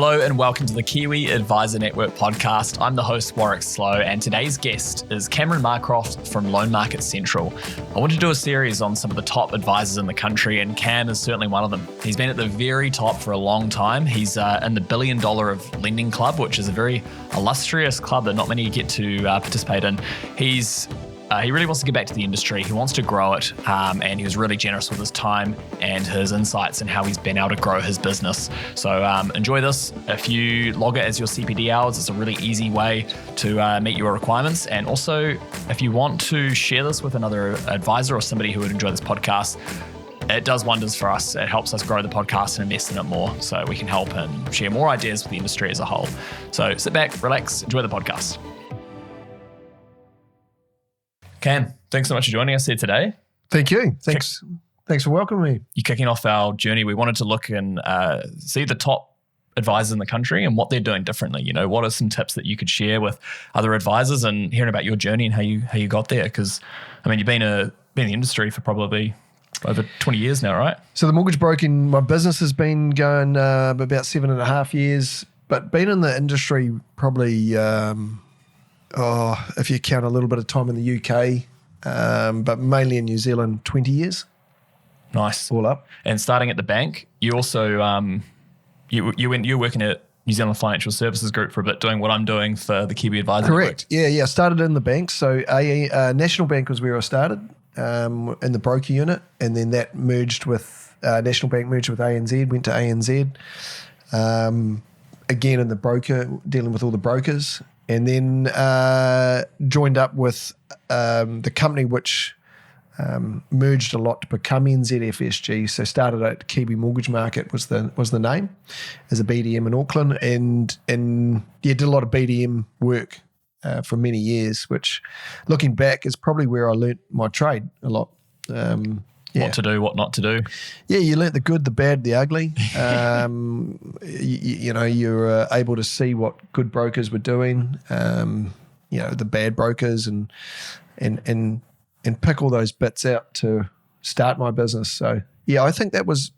Hello and welcome to the Kiwi Advisor Network podcast. I'm the host, Warwick Slow, and today's guest is Cameron Marcroft from Loanmarket Central. I want to do a series on some of the top advisors in the country, and Cam is certainly one of them. He's been at the very top for a long time. He's in the $1 billion of Lending Club, which is a very illustrious club that not many get to participate in. He really wants to get back to the industry. He wants to grow it, and he was really generous with his time and his insights and how he's been able to grow his business. So enjoy this. If you log it as your CPD hours, it's a really easy way to meet your requirements. And also, if you want to share this with another advisor or somebody who would enjoy this podcast, it does wonders for us. It helps us grow the podcast and invest in it more so we can help and share more ideas with the industry as a whole. So sit back, relax, enjoy the podcast. Cam, thanks so much for joining us here today. Thank you. Thanks for welcoming me. You're kicking off our journey. We wanted to look and see the top advisors in the country and what they're doing differently. You know, what are some tips that you could share with other advisors and hearing about your journey and how you got there? Because, I mean, you've been in the industry for probably over 20 years now, right? So the mortgage broking, my business has been going about 7.5 years, but been in the industry probably... if you count a little bit of time in the UK, but mainly in New Zealand, 20 years. Nice. All up. And starting at the bank, you also, you're working at New Zealand Financial Services Group for a bit, doing what I'm doing for the Kiwi Advisor Correct. Network. Yeah. Started in the bank. So National Bank was where I started, in the broker unit, and then that merged with, National Bank merged with ANZ, went to ANZ, again in the broker, dealing with all the brokers. And then joined up with the company which merged a lot to become NZFSG. So started at Kiwi Mortgage Market was the name as a BDM in Auckland, and did a lot of BDM work for many years. Which, looking back, is probably where I learnt my trade a lot. What to do, what not to do. Yeah, you learnt the good, the bad, the ugly. You're able to see what good brokers were doing, the bad brokers, and pick all those bits out to start my business. So yeah, I think that was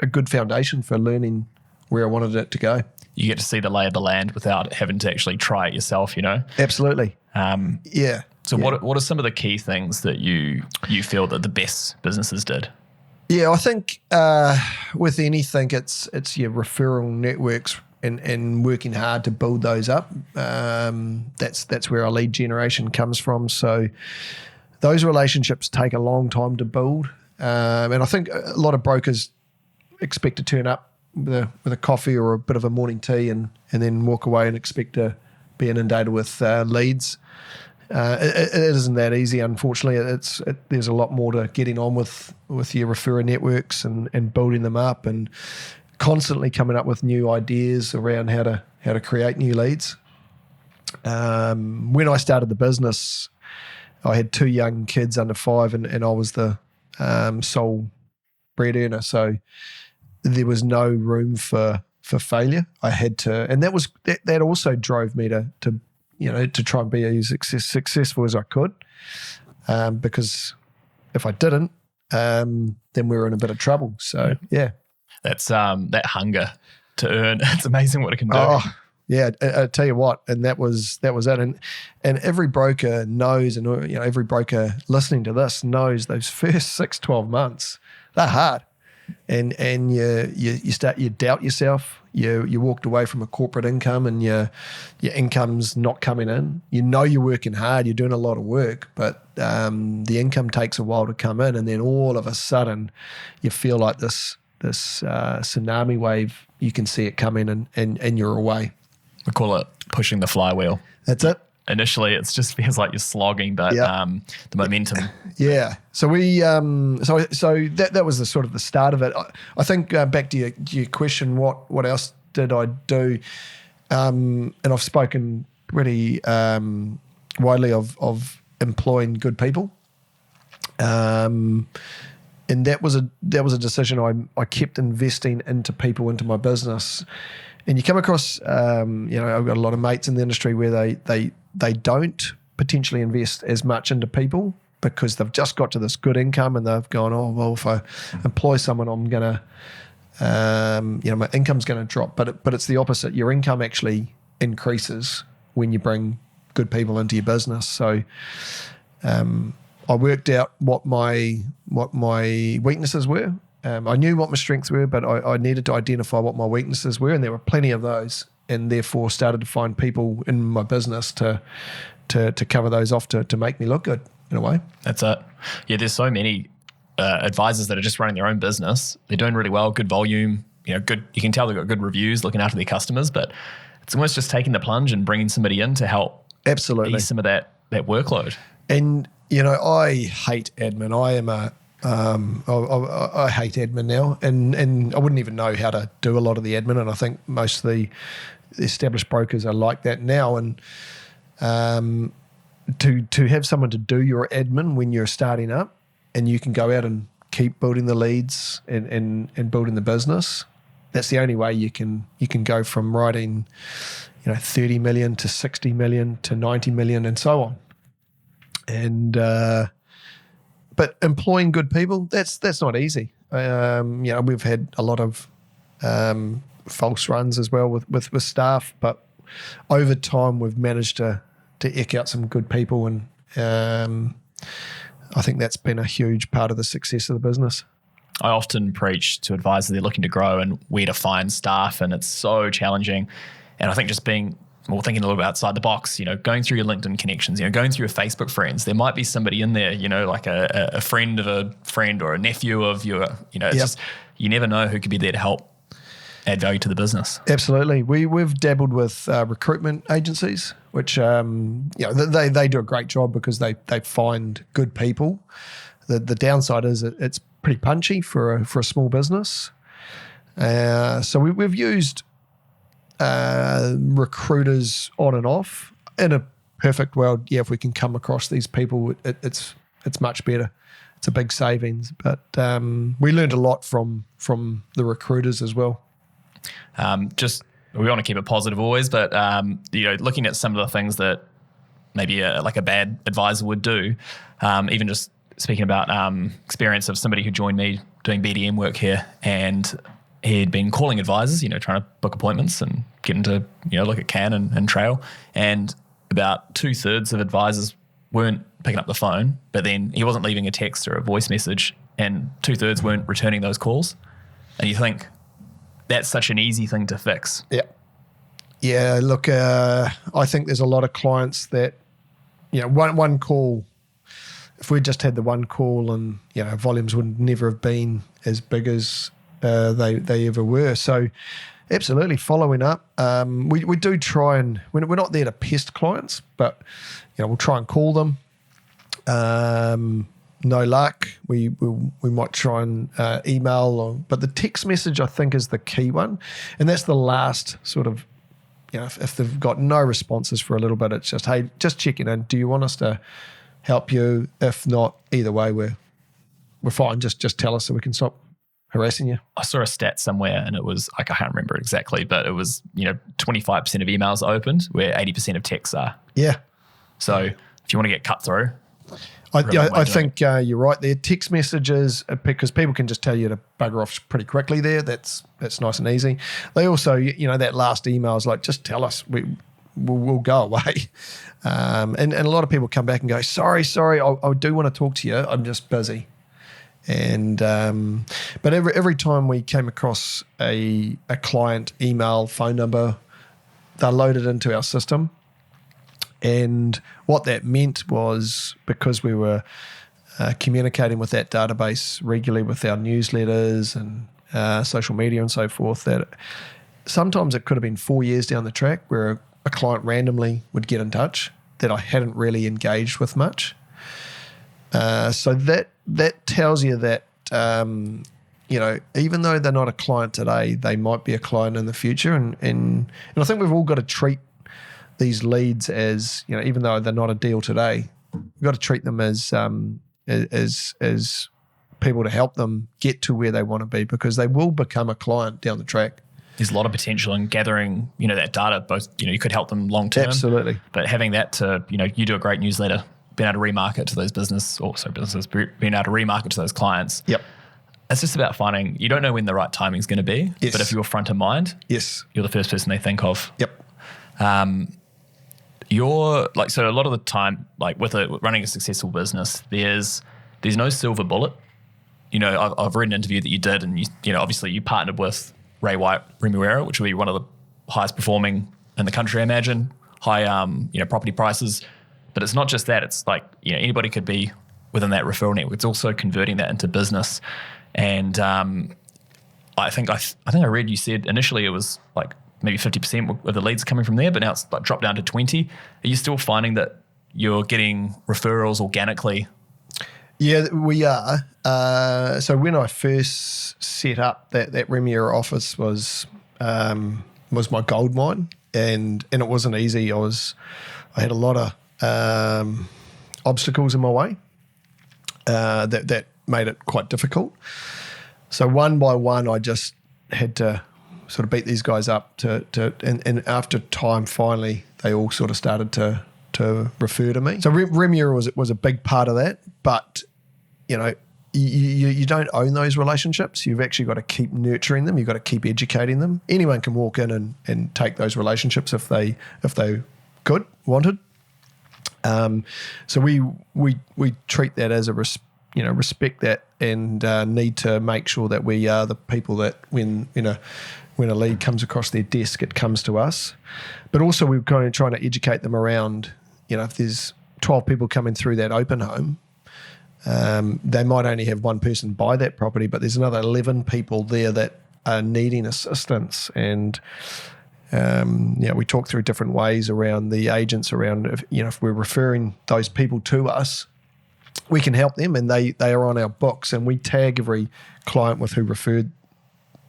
a good foundation for learning where I wanted it to go. You get to see the lay of the land without having to actually try it yourself, you know? Absolutely. Yeah. So what are some of the key things that you feel that the best businesses did? Yeah, I think with anything, it's your referral networks and working hard to build those up. That's where our lead generation comes from. So those relationships take a long time to build, and I think a lot of brokers expect to turn up with a coffee or a bit of a morning tea and then walk away and expect to be inundated with leads. It isn't that easy, unfortunately. There's a lot more to getting on with your referrer networks and building them up and constantly coming up with new ideas around how to create new leads. When I started the business, I had 2 young kids under 5, and I was the sole bread earner. So there was no room for failure. I had to, and that also drove me to try and be as successful as I could, because if I didn't, then we were in a bit of trouble. So yeah, that's that hunger to earn. It's amazing what it can do. Oh yeah, I tell you what, and that was it. And every broker knows, and every broker listening to this knows those first 6-12 months, they're hard. And you doubt yourself. You walked away from a corporate income, and your income's not coming in. You know you're working hard, you're doing a lot of work, but the income takes a while to come in, and then all of a sudden you feel like this tsunami wave. You can see it coming, and you're away. We call it pushing the flywheel. That's it. Initially, it just feels like you're slogging, but the momentum. Yeah. So we, so that was the sort of the start of it. I think back to your question, what else did I do? And I've spoken pretty widely of employing good people. And that was a decision. I kept investing into people, into my business. And you come across, I've got a lot of mates in the industry where they don't potentially invest as much into people because they've just got to this good income and they've gone, oh, well, if I employ someone, I'm going to my income's going to drop. But it's the opposite. Your income actually increases when you bring good people into your business. So I worked out what my weaknesses were. I knew what my strengths were, but I needed to identify what my weaknesses were, and there were plenty of those, and therefore started to find people in my business to cover those off to make me look good in a way. That's it. Yeah, there's so many advisors that are just running their own business. They're doing really well, good volume, good. You can tell they've got good reviews, looking after their customers, but it's almost just taking the plunge and bringing somebody in to help absolutely ease some of that workload. And I hate admin. I hate admin now, and I wouldn't even know how to do a lot of the admin. And I think most of the established brokers are like that now. And to have someone to do your admin when you're starting up, and you can go out and keep building the leads and building the business, that's the only way you can go from writing 30 million to 60 million to 90 million and so on. And but employing good people, that's not easy. We've had a lot of false runs as well with staff, but over time we've managed to eke out some good people, and I think that's been a huge part of the success of the business. I often preach to advisors they're looking to grow and where to find staff, and it's so challenging. And I think just thinking a little bit outside the box, going through your LinkedIn connections, going through your Facebook friends, there might be somebody in there, like a friend of a friend or a nephew of your, it's just, you never know who could be there to help add value to the business. Absolutely. We've dabbled with recruitment agencies, which, they do a great job because they find good people. The downside is it's pretty punchy for a small business. So we've used recruiters on and off. In a perfect world, if we can come across these people, it's much better. It's a big savings, but we learned a lot from the recruiters as well. We want to keep it positive always, but looking at some of the things that maybe like a bad advisor would do, even just speaking about experience of somebody who joined me doing BDM work here, and he'd been calling advisors, trying to book appointments and getting to, look at Can and Trail. And about 2/3 of advisors weren't picking up the phone, but then he wasn't leaving a text or a voice message, and 2/3 weren't returning those calls. And you think that's such an easy thing to fix. Yeah. Yeah, look, I think there's a lot of clients that, one call, if we just had the one call, and, volumes would never have been as big as they ever were. So absolutely following up. We do try, and we're not there to pest clients, but we'll try and call them. No luck. We might try and email, but the text message I think is the key one, and that's the last sort of. If they've got no responses for a little bit, it's just, hey, just checking in. Do you want us to help you? If not, either way, we're fine. Just tell us so we can stop harassing you. I saw a stat somewhere, and it was I can't remember exactly, but it was 25% of emails opened where 80% of texts are. Yeah. So if you want to get cut through, I think you're right there. Text messages, because people can just tell you to bugger off pretty quickly there. That's nice and easy. They also, that last email is like, just tell us, we'll go away. And a lot of people come back and go, sorry, I do want to talk to you. I'm just busy. And but every time we came across a client email, phone number, they're loaded into our system. And what that meant was, because we were communicating with that database regularly with our newsletters and social media and so forth, that sometimes it could have been 4 years down the track where a client randomly would get in touch that I hadn't really engaged with much. So that tells you that, even though they're not a client today, they might be a client in the future. And I think we've all got to treat these leads as, even though they're not a deal today, we've got to treat them as people to help them get to where they want to be, because they will become a client down the track. There's a lot of potential in gathering, that data. Both, you could help them long term. Absolutely. But having that to, you do a great newsletter, being able to remarket to those businesses, being able to remarket to those clients. Yep. It's just about finding, you don't know when the right timing is going to be, Yes. but if you're front of mind, Yes. you're the first person they think of. Yep. You're like, so a lot of the time, like with running a successful business, there's no silver bullet. You know, I've read an interview that you did, and you know, obviously you partnered with Ray White Remuera, which would be one of the highest performing in the country, I imagine. High, you know, property prices. But it's not just that. It's like, you know, anybody could be within that referral network. It's also converting that into business. And I think I read you said initially it was like maybe 50% of the leads coming from there, but now it's like dropped down to 20. Are you still finding that you're getting referrals organically? Yeah, we are. So when I first set up that Remuera office was my gold mine, and it wasn't easy. I had a lot of obstacles in my way that made it quite difficult. So one by one, I just had to sort of beat these guys up and after time, finally, they all sort of started to refer to me. So Remuera was a big part of that, but you know, you don't own those relationships. You've actually got to keep nurturing them. You've got to keep educating them. Anyone can walk in and take those relationships if they wanted. So we treat that as a respect that, and need to make sure that we are the people that when a lead comes across their desk, it comes to us. But also we're kind of trying to educate them around, you know, if there's 12 people coming through that open home, they might only have one person buy that property, but there's another 11 people there that are needing assistance. And we talk through different ways around the agents around, if we're referring those people to us, we can help them, and they are on our books, and we tag every client with who referred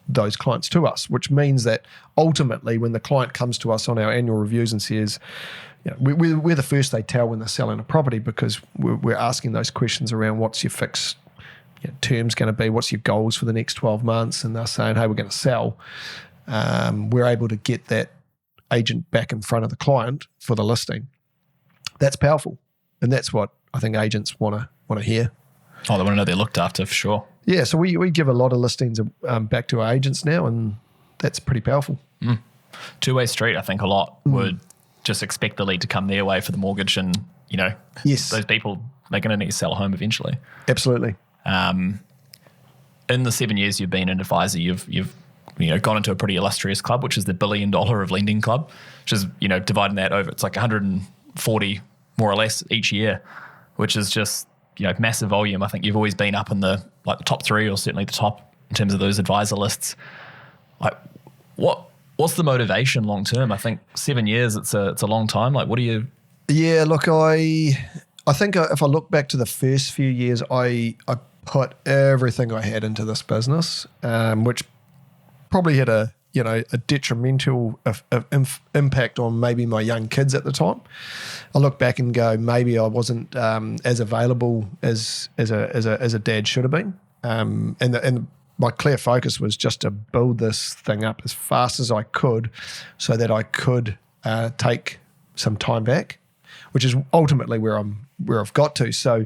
those clients to us, which means that ultimately when the client comes to us on our annual reviews and says, you know, we're the first they tell when they're selling a property, because we're asking those questions around what's your fixed terms going to be, what's your goals for the next 12 months, and they're saying, hey, we're going to sell. We're able to get that agent back in front of the client for the listing. That's powerful, and that's what I think agents want to hear. Oh, they want to know they're looked after for sure. Yeah, so we give a lot of listings back to our agents now, and that's pretty powerful. Two-way street, I think a lot would just expect the lead to come their way for the mortgage, and, you know, yes, those people, they're going to need to sell a home eventually. Absolutely. In the 7 years you've been an advisor, you've gone into a pretty illustrious club, which is the $1 billion of lending club, which is, you know, dividing that over, it's like 140 more or less each year, which is just, you know, massive volume. I think you've always been up in the top three, or certainly the top in terms of those advisor lists. Like, what's the motivation long term? I think 7 years, it's a long time. Like, what do you? Yeah, look, I think if I look back to the first few years, I put everything I had into this business, which probably had a detrimental impact on maybe my young kids at the time. I look back and go, maybe I wasn't as available as a dad should have been. And my clear focus was just to build this thing up as fast as I could, so that I could take some time back, which is ultimately where I've got to. So,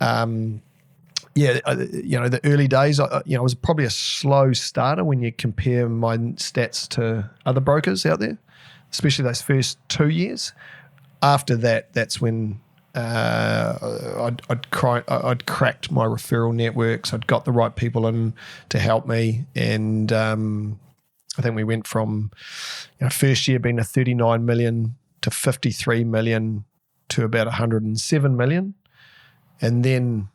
the early days, I was probably a slow starter when you compare my stats to other brokers out there, especially those first 2 years. After that, that's when I'd cracked my referral networks. I'd got the right people in to help me, and I think we went from first year being a 39 million to 53 million to about 107 million, and then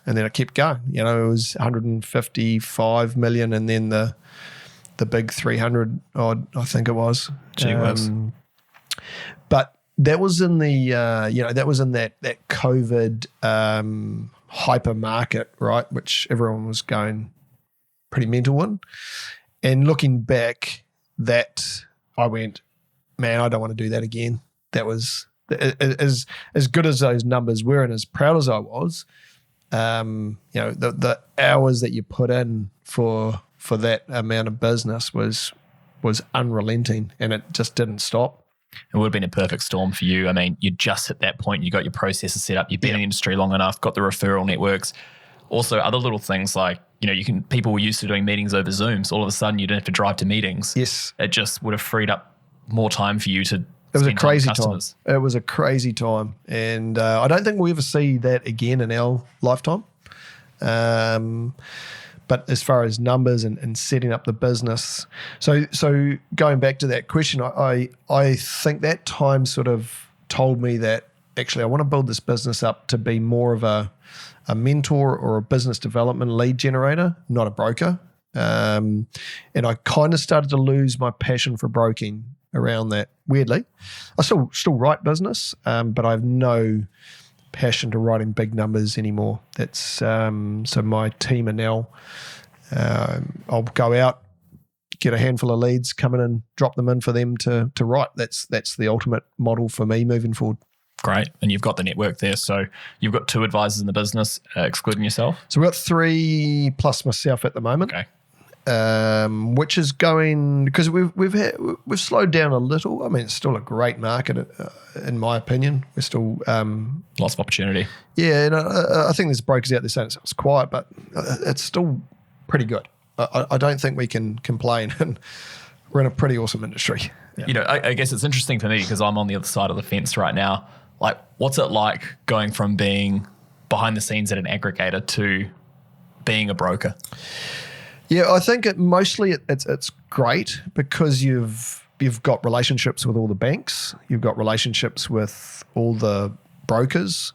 I kept going. It was 155 million, and then the big 300 odd, I think it was. Gee whiz. But that was in the that was in that COVID hyper market, right, which everyone was going pretty mental in. And looking back, that I went, man, I don't want to do that again. That was as good as those numbers were, and as proud as I was. The hours that you put in for that amount of business was unrelenting, and it just didn't stop. It would have been a perfect storm for you. I mean, you just hit that point, you got your processes set up, you've been in the industry long enough, got the referral networks. Also, other little things like, people were used to doing meetings over Zoom, so all of a sudden you didn't have to drive to meetings. Yes. It just would have freed up more time for you to It was a spend time with crazy time. customers. It was a crazy time. And I don't think we'll ever see that again in our lifetime. But as far as numbers and setting up the business, so going back to that question, I think that time sort of told me that actually I want to build this business up to be more of a mentor or a business development lead generator, not a broker. And I kind of started to lose my passion for broking around that, weirdly. I still write business, but I have no passion to writing big numbers anymore. That's so my team are now, I'll go out, get a handful of leads, come in and drop them in for them to write. That's the ultimate model for me moving forward. Great. And you've got the network there. So you've got 2 advisors in the business, excluding yourself? So we've got 3 plus myself at the moment. Okay. Which is going, because we've slowed down a little. I mean, it's still a great market, in my opinion. We're still lots of opportunity. Yeah, and I think there's brokers out there saying it's quiet, but it's still pretty good. I don't think we can complain, and we're in a pretty awesome industry. Yeah. I guess it's interesting for me because I'm on the other side of the fence right now. Like, what's it like going from being behind the scenes at an aggregator to being a broker? Yeah, I think it's great because you've got relationships with all the banks, you've got relationships with all the brokers.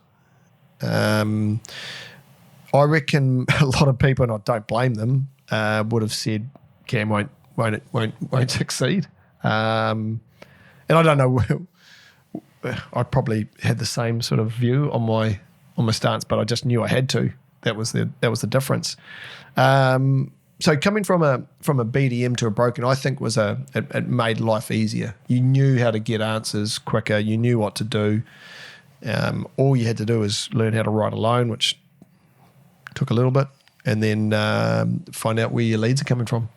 I reckon a lot of people, and I don't blame them, would have said Cam won't succeed. And I don't know. I probably had the same sort of view on my stance, but I just knew I had to. That was the difference. So coming from a BDM to a broker, I think it made life easier. You knew how to get answers quicker. You knew what to do. All you had to do was learn how to write a loan, which took a little bit, and then find out where your leads are coming from.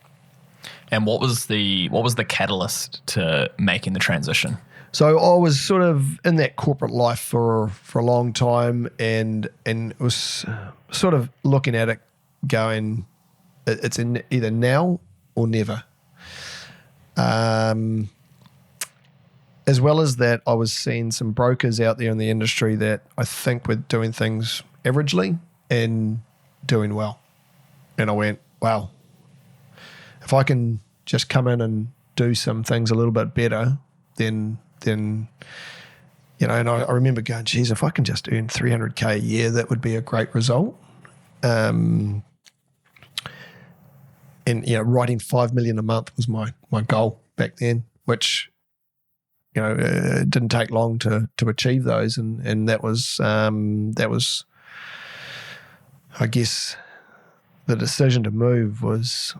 And what was the catalyst to making the transition? So I was sort of in that corporate life for a long time, and was sort of looking at it, going, it's in either now or never. As well as that, I was seeing some brokers out there in the industry that I think were doing things averagely and doing well. And I went, wow, if I can just come in and do some things a little bit better, then and I remember going, geez, if I can just earn $300K a year, that would be a great result. And writing $5 million a month was my goal back then, which it didn't take long to achieve those, and that was I guess the decision to move was,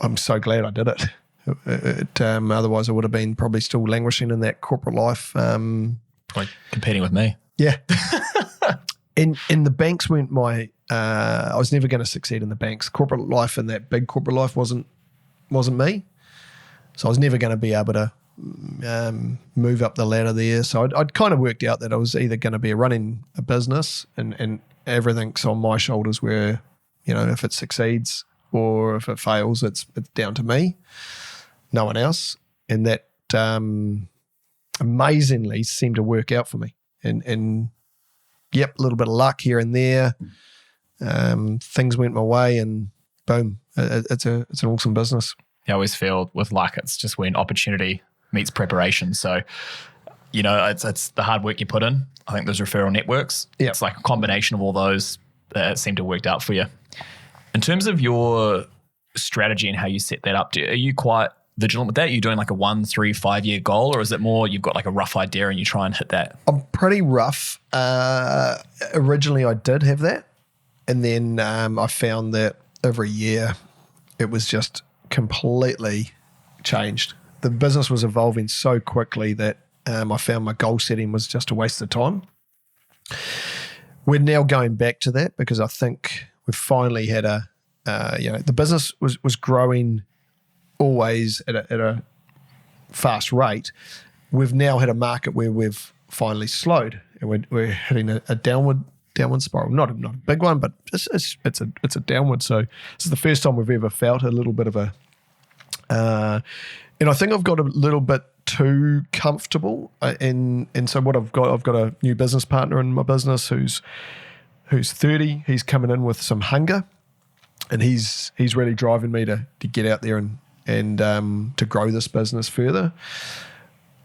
I'm so glad I did it. Otherwise I would have been probably still languishing in that corporate life. Like competing with me. Yeah. And the banks weren't I was never going to succeed in the banks. Corporate life and that big corporate life wasn't me. So I was never going to be able to move up the ladder there. So I'd kind of worked out that I was either going to be running a business and everything's on my shoulders, where, if it succeeds or if it fails, it's down to me, no one else. And that amazingly seemed to work out for me. And yep, a little bit of luck here and there. Things went my way, and boom, it's an awesome business. I always feel with luck, it's just when opportunity meets preparation. So, it's the hard work you put in. I think those referral networks, It's like a combination of all those that seem to have worked out for you. In terms of your strategy and how you set that up, are you quite vigilant with that? Are you doing like a 1, 3, 5 year goal, or is it more you've got like a rough idea and you try and hit that? I'm pretty rough. Originally I did have that, and then I found that every year it was just completely changed. The business was evolving so quickly that I found my goal setting was just a waste of time. We're now going back to that because I think we've finally had the business was growing always at a fast rate. We've now had a market where we've finally slowed, and we're hitting a downward downward spiral. Not a big one, but it's a downward. So this is the first time we've ever felt a little bit of a. And I think I've got a little bit too comfortable. And so what I've got a new business partner in my business who's 30. He's coming in with some hunger, and he's really driving me to get out there and to grow this business further.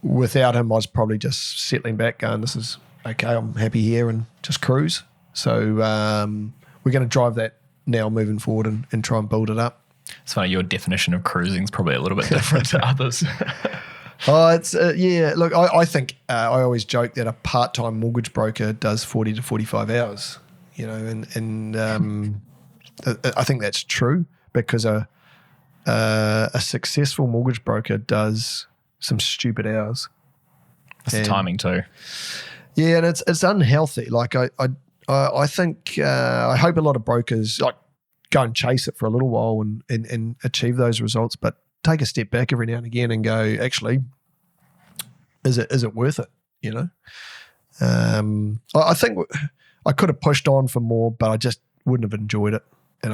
Without him, I was probably just settling back, going, "This is okay. I'm happy here," and just cruise. So we're going to drive that now moving forward and try and build it up. It's funny, your definition of cruising is probably a little bit different to others. It's yeah. Look, I think I always joke that a part-time mortgage broker does 40 to 45 hours. You know, and I think that's true, because a successful mortgage broker does some stupid hours. It's the timing too. Yeah, and it's unhealthy. Like I think I hope a lot of brokers like go and chase it for a little while and achieve those results, but take a step back every now and again and go, actually, is it worth it? You know, I think I could have pushed on for more, but I just wouldn't have enjoyed it, and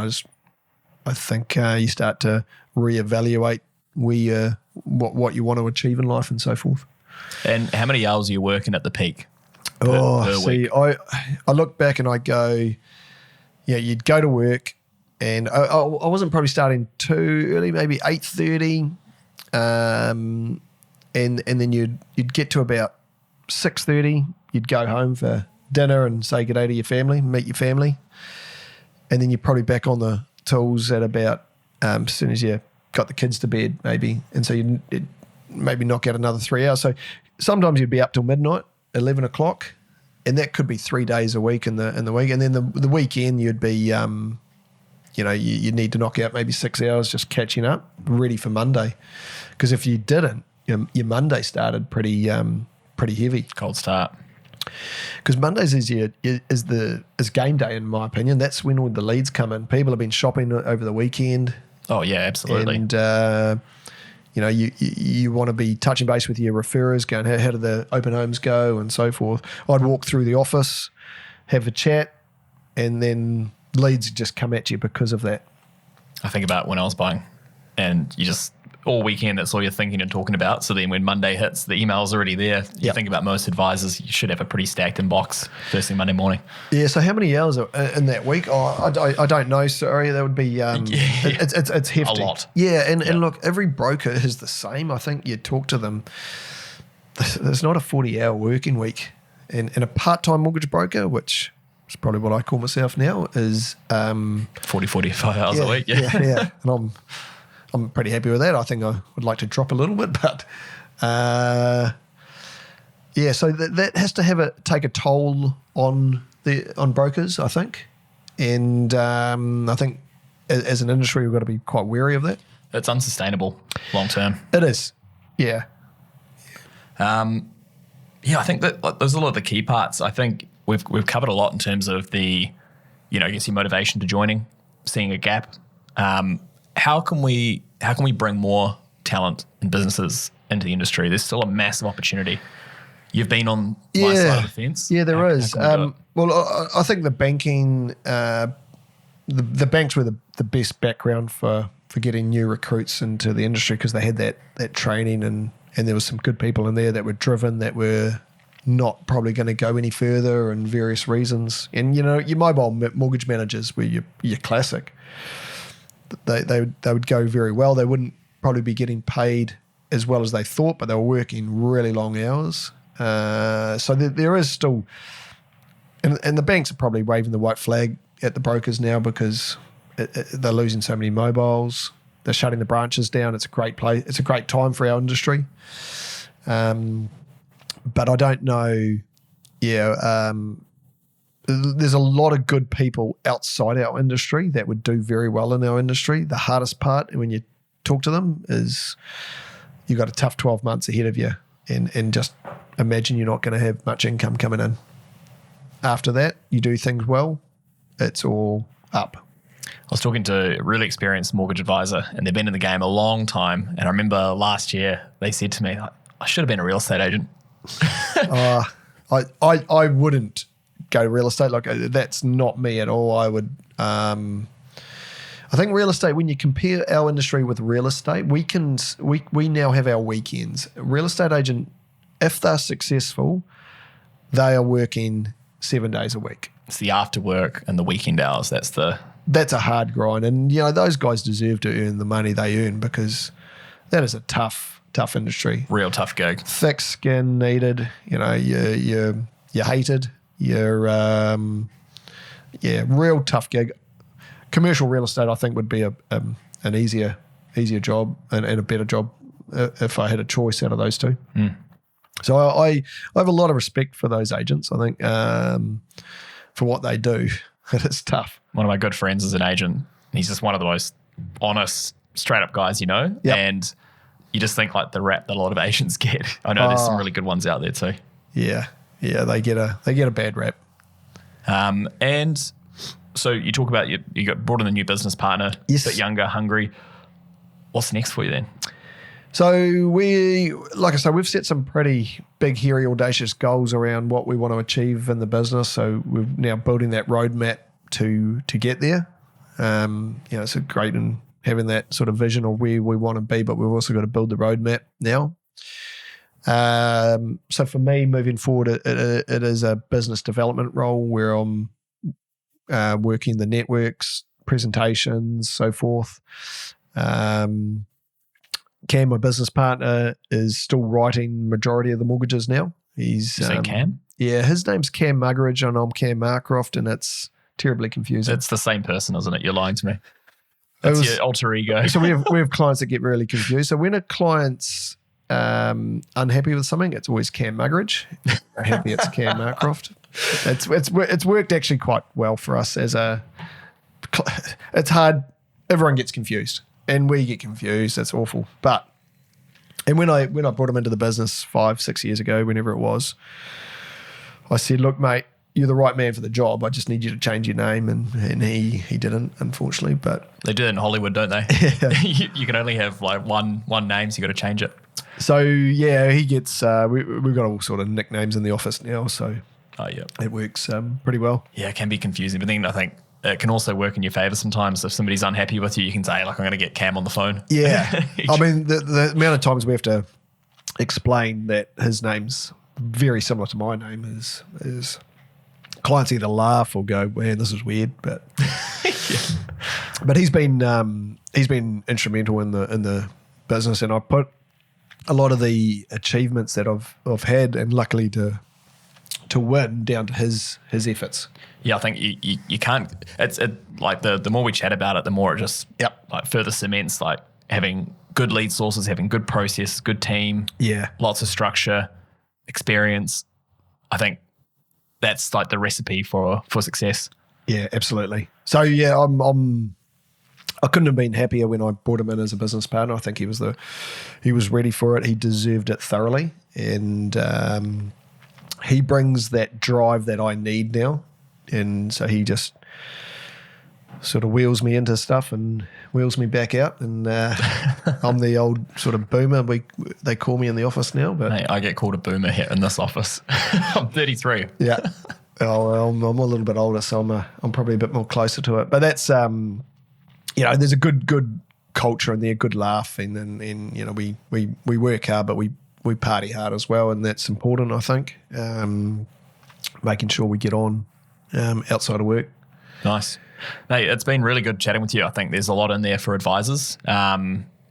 I think you start to reevaluate where what you want to achieve in life and so forth. And how many hours are you working at the peak? Per week? See, I look back and I go, yeah, you'd go to work, and I wasn't probably starting too early, maybe 8:30, and then you'd get to about 6:30. You'd go home for dinner and say good day to your family, meet your family, and then you're probably back on the tools at about as soon as you got the kids to bed, maybe, and so you'd maybe knock out another 3 hours. So sometimes you'd be up till midnight, 11 o'clock, and that could be 3 days a week in the week, and then the weekend you'd be you need to knock out maybe 6 hours just catching up, ready for Monday, because if you didn't, your Monday started pretty heavy. Cold start. Because Mondays is game day, in my opinion. That's when all the leads come in. People have been shopping over the weekend. Oh yeah, absolutely. And you want to be touching base with your referrers, going, how do the open homes go, and so forth. I'd walk through the office, have a chat, and then leads just come at you because of that. I think about when I was buying, and you just all weekend, that's all you're thinking and talking about. So then when Monday hits, the email's already there. You think about most advisors, you should have a pretty stacked inbox first thing Monday morning. Yeah, so how many hours are in that week? Oh, I don't know, sorry. That would be, it's hefty. A lot. Yeah, and look, every broker is the same. I think you talk to them, there's not a 40-hour working week. And a part-time mortgage broker, which is probably what I call myself now, is 45 hours a week. Yeah. And I'm pretty happy with that. I think I would like to drop a little bit, but so that has to take a toll on brokers, I think. And I think as an industry, we've got to be quite wary of that. It's unsustainable long term. It is, yeah. I think that those are a lot of the key parts. I think we've covered a lot in terms of the, I guess your motivation to joining, seeing a gap. How can we bring more talent and businesses into the industry? There's still a massive opportunity. You've been on my side of the fence. Yeah, there is. Well, I think the banking, the banks were the best background for getting new recruits into the industry, because they had that training and there was some good people in there that were driven, that were not probably going to go any further, and various reasons. And your mobile mortgage managers were your classic. They would go very well. They wouldn't probably be getting paid as well as they thought, but they were working really long hours. So there is still, and the banks are probably waving the white flag at the brokers now, because they're losing so many mobiles. They're shutting the branches down. It's a great place. It's a great time for our industry. But I don't know. Yeah. There's a lot of good people outside our industry that would do very well in our industry. The hardest part when you talk to them is you've got a tough 12 months ahead of you, and just imagine you're not going to have much income coming in. After that, you do things well, it's all up. I was talking to a really experienced mortgage advisor, and they've been in the game a long time. And I remember last year they said to me, I should have been a real estate agent. I wouldn't go to real estate. Like that's not me at all. I would. I think real estate, when you compare our industry with real estate, we now have our weekends. A real estate agent, if they're successful, they are working 7 days a week. It's the after work and the weekend hours. That's a hard grind. And, those guys deserve to earn the money they earn because that is a tough industry. Real tough gig. Thick skin needed. You're hated. You're, real tough gig. Commercial real estate, I think, would be an easier job and a better job if I had a choice out of those two. Mm. So I have a lot of respect for those agents. I think for what they do, it's tough. One of my good friends is an agent. He's just one of the most honest, straight up guys, Yep. And you just think like the rap that a lot of agents get. I know there's some really good ones out there too. Yeah, they get a bad rap. And so you talk about you got brought in a new business partner, yes. a bit younger, hungry. What's next for you then? So like I said, we've set some pretty big, hairy, audacious goals around what we want to achieve in the business. So we're now building that roadmap to get there. It's great in having that sort of vision of where we want to be, but we've also got to build the roadmap now. So for me, moving forward, it is a business development role where I'm working the networks, presentations, so forth. Cam, my business partner, is still writing majority of the mortgages now. He's you say Cam? Yeah, his name's Cam Marcroft and I'm Cam Marcroft, and it's terribly confusing. It's the same person, isn't it? You're lying to me. That's your alter ego. So we have clients that get really confused. So when a client's unhappy with something, it's always Cam Marcroft. Happy it's Cam Marcroft. It's worked actually quite well for us as a. It's hard. Everyone gets confused, and we get confused. That's awful. And when I brought him into the business 5-6 years ago, whenever it was, I said, "Look, mate, you're the right man for the job. I just need you to change your name," and he didn't, unfortunately. But they do it in Hollywood, don't they? Yeah. you can only have like one name, so you got to change it. So yeah, he gets. We've got all sort of nicknames in the office now, so it works pretty well. Yeah, it can be confusing, but then I think it can also work in your favour sometimes. If somebody's unhappy with you, you can say, like, I'm going to get Cam on the phone. Yeah, I mean the amount of times we have to explain that his name's very similar to my name is clients either laugh or go, "Man, this is weird," but but he's been instrumental in the business, and I put a lot of the achievements that I've had, and luckily to win, down to his efforts. Yeah, I think you can't. It's like the more we chat about it, the more it just like further cements like having good lead sources, having good process, good team, lots of structure, experience. I think that's like the recipe for success. Yeah, absolutely. So yeah, I couldn't have been happier when I brought him in as a business partner. I think he was ready for it. He deserved it thoroughly, and he brings that drive that I need now. And so he just sort of wheels me into stuff and wheels me back out. And I'm the old sort of boomer. They call me in the office now. But hey, I get called a boomer here in this office. I'm 33. Yeah. I'm a little bit older, so I'm probably a bit more closer to it. But that's there's a good culture in there, good laugh, and we work hard, but we party hard as well, and that's important, I think. Making sure we get on outside of work. Nice. Hey, it's been really good chatting with you. I think there's a lot in there for advisors. How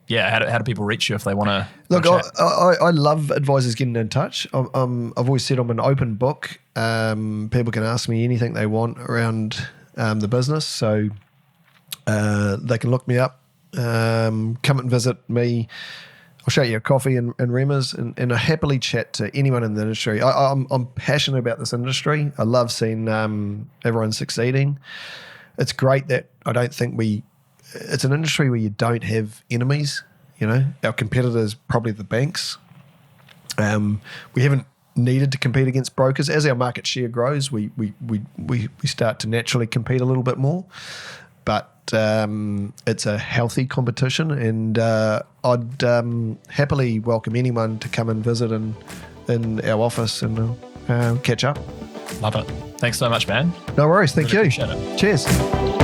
do people reach you if they want to? Look, I love advisors getting in touch. I've always said I'm an open book. People can ask me anything they want around the business, so they can look me up, come and visit me. I'll show you a coffee and Rema's, and I happily chat to anyone in the industry. I'm passionate about this industry. I love seeing everyone succeeding. It's great that I don't think it's an industry where you don't have enemies. Our competitors probably the banks. We haven't needed to compete against brokers. As our market share grows, we start to naturally compete a little bit more. But it's a healthy competition, and I'd happily welcome anyone to come and visit in our office and catch up. Love it. Thanks so much, man. No worries. Thank Really you. appreciate it. Cheers.